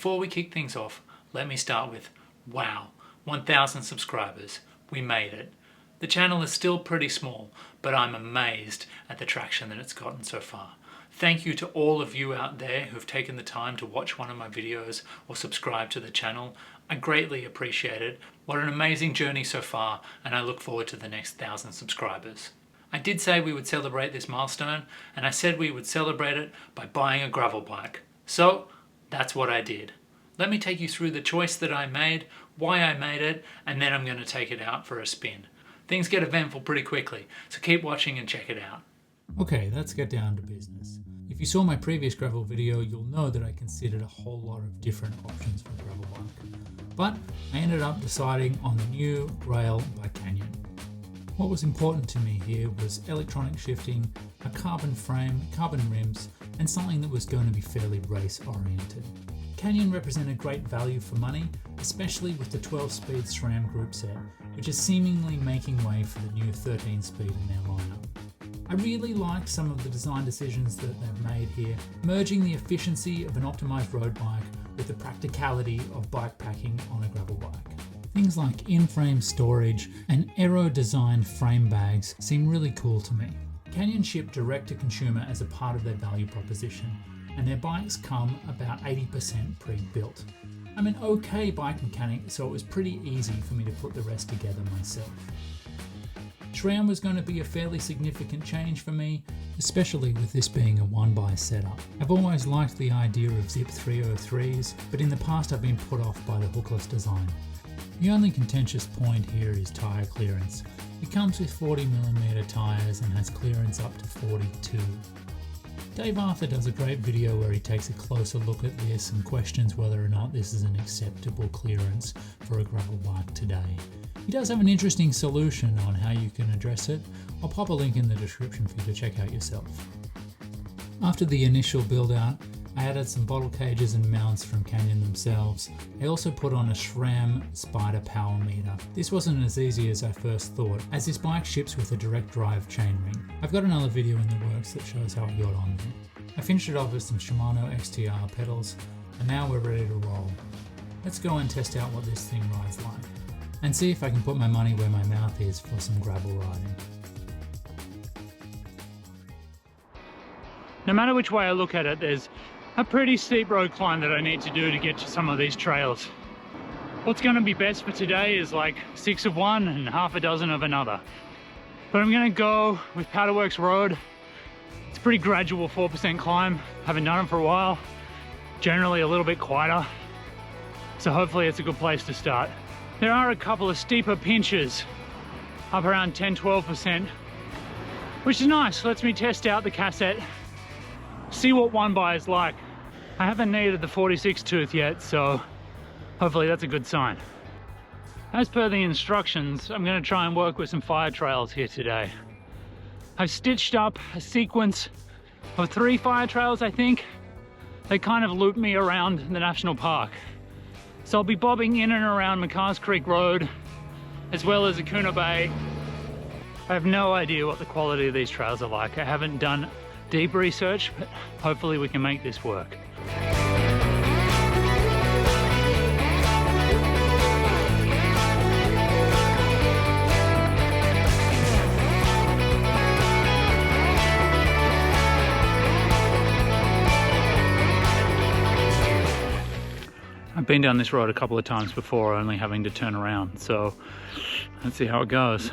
before we kick things off, let me start with, wow, 1,000 subscribers. We made it. The channel is still pretty small, but I'm amazed at the traction that it's gotten so far. Thank you to all of you out there who've taken the time to watch one of my videos or subscribe to the channel. I greatly appreciate it. What an amazing journey so far, and I look forward to the next 1,000 subscribers. I did say we would celebrate this milestone, and I said we would celebrate it by buying a gravel bike. So that's what I did. Let me take you through the choice that I made, why I made it, and then I'm going to take it out for a spin. Things get eventful pretty quickly, so keep watching and check it out. Okay, let's get down to business. If you saw my previous gravel video, you'll know that I considered a whole lot of different options for a gravel bike. But I ended up deciding on the new Grail by Canyon. What was important to me here was electronic shifting, a carbon frame, carbon rims, and something that was going to be fairly race oriented. Canyon represented great value for money, especially with the 12-speed SRAM group set, which is seemingly making way for the new 13-speed in their lineup. I really like some of the design decisions that they've made here, merging the efficiency of an optimized road bike with the practicality of bike packing on a gravel bike. Things like in-frame storage and aero-designed frame bags seem really cool to me. Canyon ship direct to consumer as a part of their value proposition, and their bikes come about 80% pre-built. I'm an okay bike mechanic, so it was pretty easy for me to put the rest together myself. SRAM was going to be a fairly significant change for me, especially with this being a one-by setup. I've always liked the idea of Zip 303s, but in the past I've been put off by the hookless design. The only contentious point here is tyre clearance. It comes with 40mm tyres and has clearance up to 42. Dave Arthur does a great video where he takes a closer look at this and questions whether or not this is an acceptable clearance for a gravel bike today. He does have an interesting solution on how you can address it. I'll pop a link in the description for you to check out yourself. After the initial build out, I added some bottle cages and mounts from Canyon themselves. I also put on a SRAM Spider power meter. This wasn't as easy as I first thought, as this bike ships with a direct drive chainring. I've got another video in the works that shows how I got on there. I finished it off with some Shimano XTR pedals, and now we're ready to roll. Let's go and test out what this thing rides like, and see if I can put my money where my mouth is for some gravel riding. No matter which way I look at it, there's a pretty steep road climb that I need to do to get to some of these trails. What's going to be best for today is like 6 of one and half a dozen of another. But I'm going to go with Powderworks Road. It's a pretty gradual 4% climb. Haven't done it for a while. Generally a little bit quieter. So hopefully it's a good place to start. There are a couple of steeper pinches, up around 10-12%, which is nice. Lets me test out the cassette, see what one by is like. I haven't needed the 46 tooth yet, so hopefully that's a good sign. As per the instructions, I'm going to try and work with some fire trails here today. I've stitched up a sequence of 3 fire trails, I think. They kind of loop me around the national park. So I'll be bobbing in and around McCarrs Creek Road, as well as Acuna Bay. I have no idea what the quality of these trails are like. I haven't done deep research, but hopefully we can make this work. I've been down this road a couple of times before, only having to turn around, so let's see how it goes.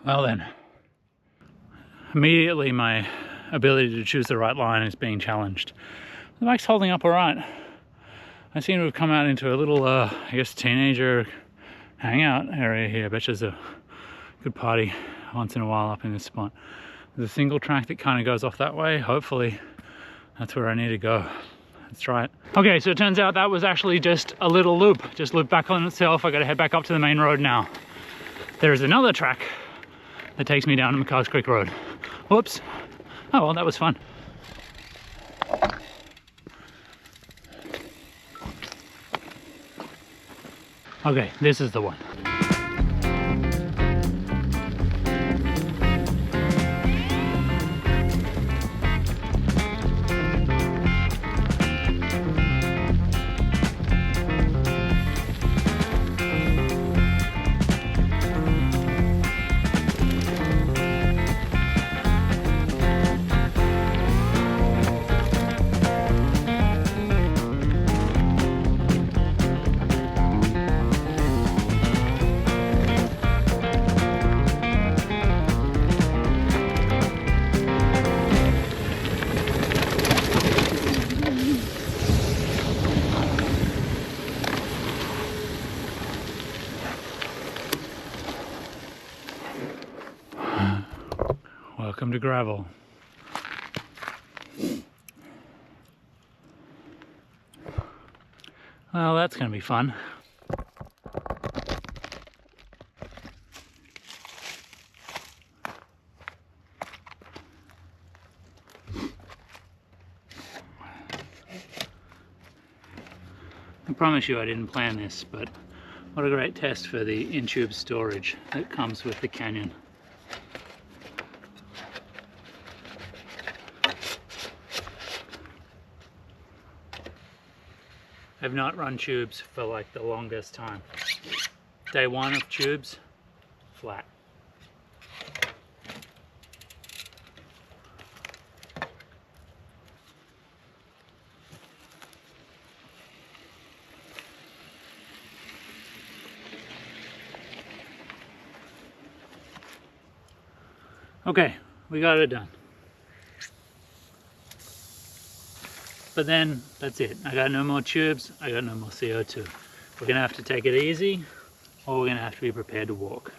Well then, immediately my ability to choose the right line is being challenged. The bike's holding up all right. I seem to have come out into a little, I guess, teenager hangout area here. I bet there's a good party once in a while up in this spot. There's a single track that kind of goes off that way. Hopefully that's where I need to go. Let's try it. Okay, so it turns out that was actually just a little loop. Just looped back on itself. I gotta head back up to the main road now. There's another track that takes me down to McCar's Creek Road. Whoops. Oh, well, that was fun. Okay, this is the one. Welcome to gravel. Well, that's going to be fun. I promise you I didn't plan this, but what a great test for the in-tube storage that comes with the Canyon. I've not run tubes for like the longest time. Day one of tubes, flat. Okay, we got it done. But then, that's it. I got no more tubes, I got no more CO2. We're gonna have to take it easy, or we're gonna have to be prepared to walk.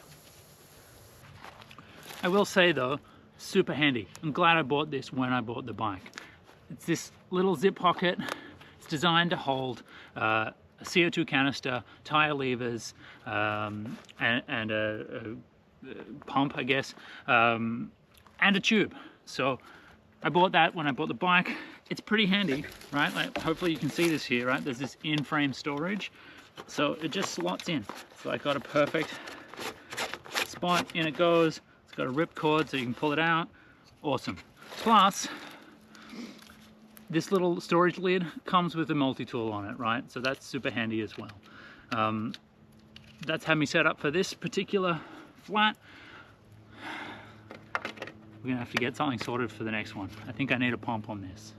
I will say though, super handy. I'm glad I bought this when I bought the bike. It's this little zip pocket. It's designed to hold a CO2 canister, tire levers, and a pump, I guess, and a tube. So I bought that when I bought the bike. It's pretty handy, right? Like, hopefully you can see this here, right? There's this in-frame storage, so it just slots in. So I got a perfect spot, in it goes. It's got a rip cord so you can pull it out. Awesome. Plus, this little storage lid comes with a multi-tool on it, right? So that's super handy as well. That's had me set up for this particular flat. We're gonna have to get something sorted for the next one. I think I need a pump on this.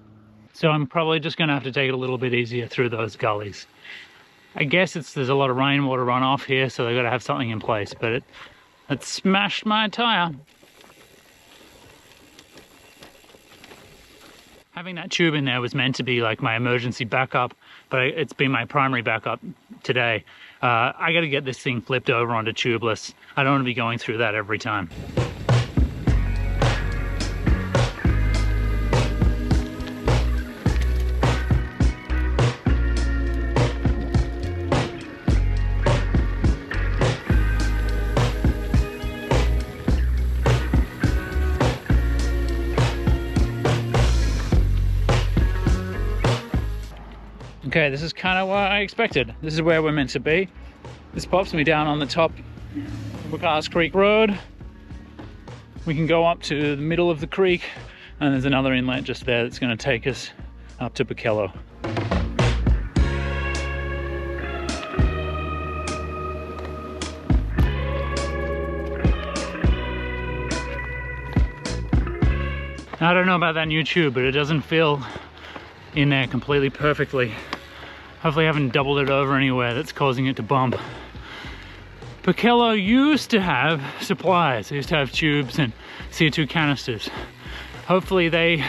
So I'm probably just gonna have to take it a little bit easier through those gullies. I guess there's a lot of rainwater runoff here, so they've got to have something in place, but it smashed my tire. Having that tube in there was meant to be like my emergency backup, but it's been my primary backup today. I gotta get this thing flipped over onto tubeless. I don't want to be going through that every time. Okay, this is kind of what I expected. This is where we're meant to be. This pops me down on the top of McCar's Creek Road. We can go up to the middle of the creek, and there's another inlet just there that's going to take us up to Bakello. I don't know about that new tube, but it doesn't feel in there completely perfectly. Hopefully I haven't doubled it over anywhere that's causing it to bump. Pochello used to have supplies. They used to have tubes and CO2 canisters. Hopefully they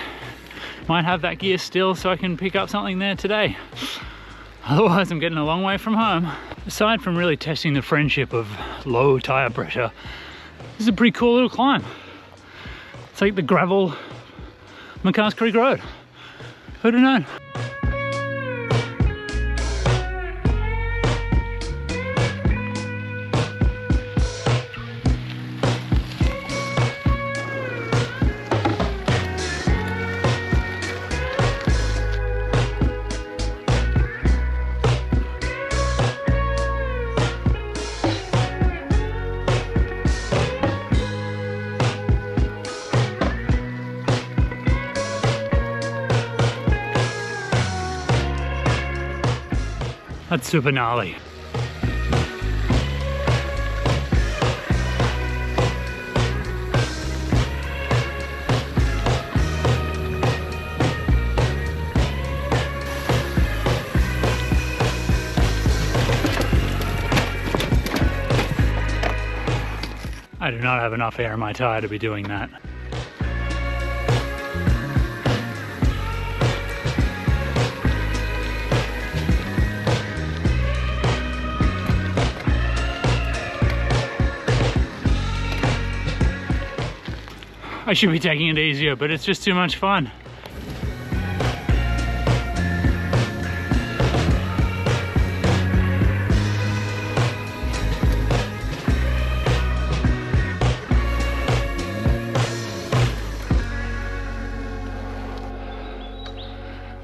might have that gear still so I can pick up something there today. Otherwise I'm getting a long way from home. Aside from really testing the friendship of low tire pressure, this is a pretty cool little climb. It's like the gravel McCart's Creek Road. Who'd have known? That's super gnarly. I do not have enough air in my tire to be doing that. I should be taking it easier, but it's just too much fun.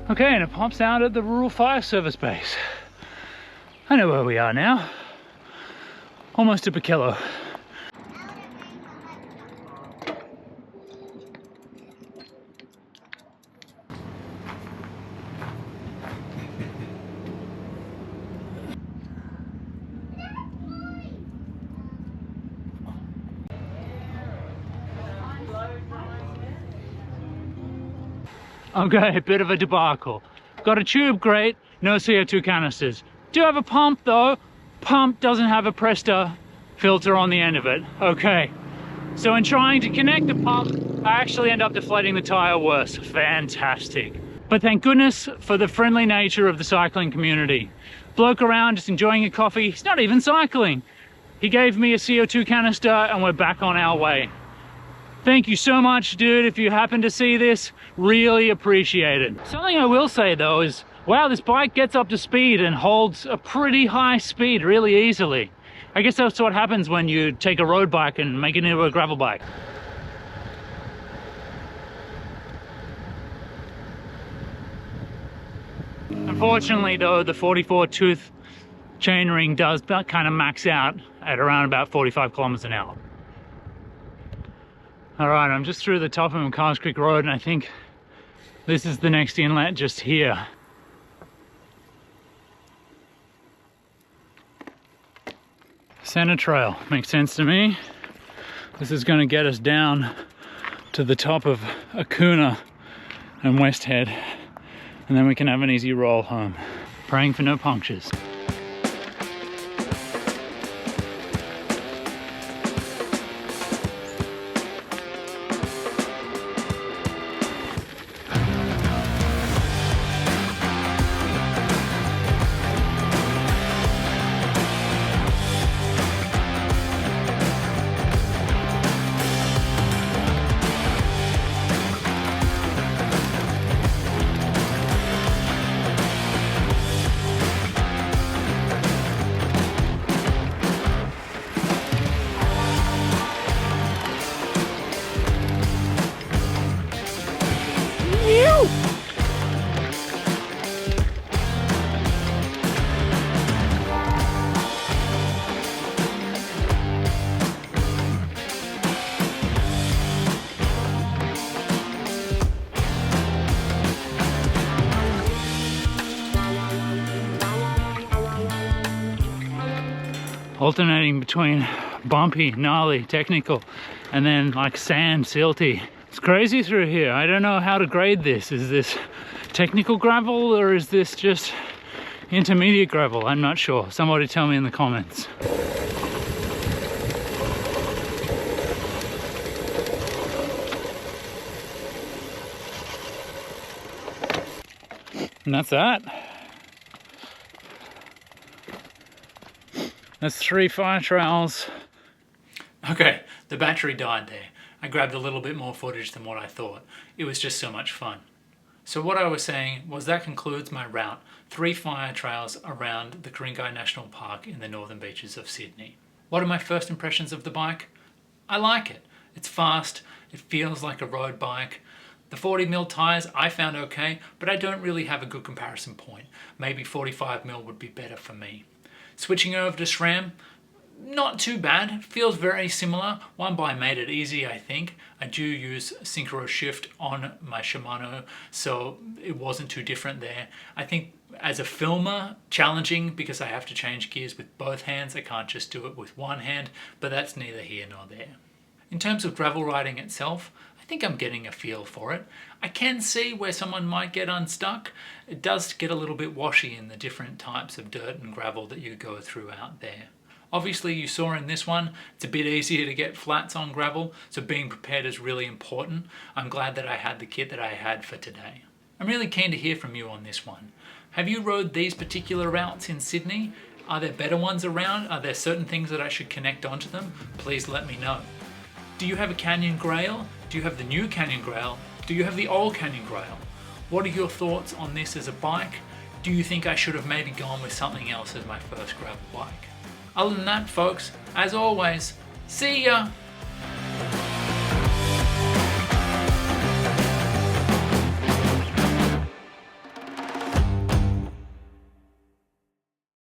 Okay, and it pops out at the Rural Fire Service base. I know where we are now. Almost to Pochello. Okay, a bit of a debacle. Got a tube, great, no CO2 canisters. Do have a pump though. Pump doesn't have a Presta filter on the end of it. Okay, so in trying to connect the pump, I actually end up deflating the tire worse. Fantastic. But thank goodness for the friendly nature of the cycling community. Bloke around just enjoying a coffee, he's not even cycling. He gave me a CO2 canister and we're back on our way. Thank you so much, dude. If you happen to see this, really appreciate it. Something I will say though is, wow, this bike gets up to speed and holds a pretty high speed really easily. I guess that's what happens when you take a road bike and make it into a gravel bike. Unfortunately though, the 44 tooth chainring does kind of max out at around about 45 kilometers an hour. All right, I'm just through the top of McCart's Creek Road and I think this is the next inlet just here. Center Trail, makes sense to me. This is gonna get us down to the top of Acuna and West Head, and then we can have an easy roll home. Praying for no punctures. Alternating between bumpy, gnarly, technical, and then like sand, silty. It's crazy through here. I don't know how to grade this. Is this technical gravel or is this just intermediate gravel? I'm not sure. Somebody tell me in the comments. And that's that. That's 3 fire trails. Okay, the battery died there. I grabbed a little bit more footage than what I thought. It was just so much fun. So what I was saying was that concludes my route, 3 fire trails around the Ku-ring-gai National Park in the northern beaches of Sydney. What are my first impressions of the bike? I like it. It's fast, it feels like a road bike. The 40mm tyres I found okay, but I don't really have a good comparison point. Maybe 45mm would be better for me. Switching over to SRAM, not too bad, feels very similar. One Buy made it easy, I think. I do use synchro shift on my Shimano, so it wasn't too different there. I think as a filmer, challenging because I have to change gears with both hands. I can't just do it with one hand, but that's neither here nor there. In terms of gravel riding itself, I think I'm getting a feel for it. I can see where someone might get unstuck. It does get a little bit washy in the different types of dirt and gravel that you go through out there. Obviously you saw in this one, it's a bit easier to get flats on gravel, so being prepared is really important. I'm glad that I had the kit that I had for today. I'm really keen to hear from you on this one. Have you rode these particular routes in Sydney? Are there better ones around? Are there certain things that I should connect onto them? Please let me know. Do you have a Canyon Grail? Do you have the new Canyon Grail? Do you have the old Canyon Grail? What are your thoughts on this as a bike? Do you think I should have maybe gone with something else as my first gravel bike? Other than that, folks, as always, see ya!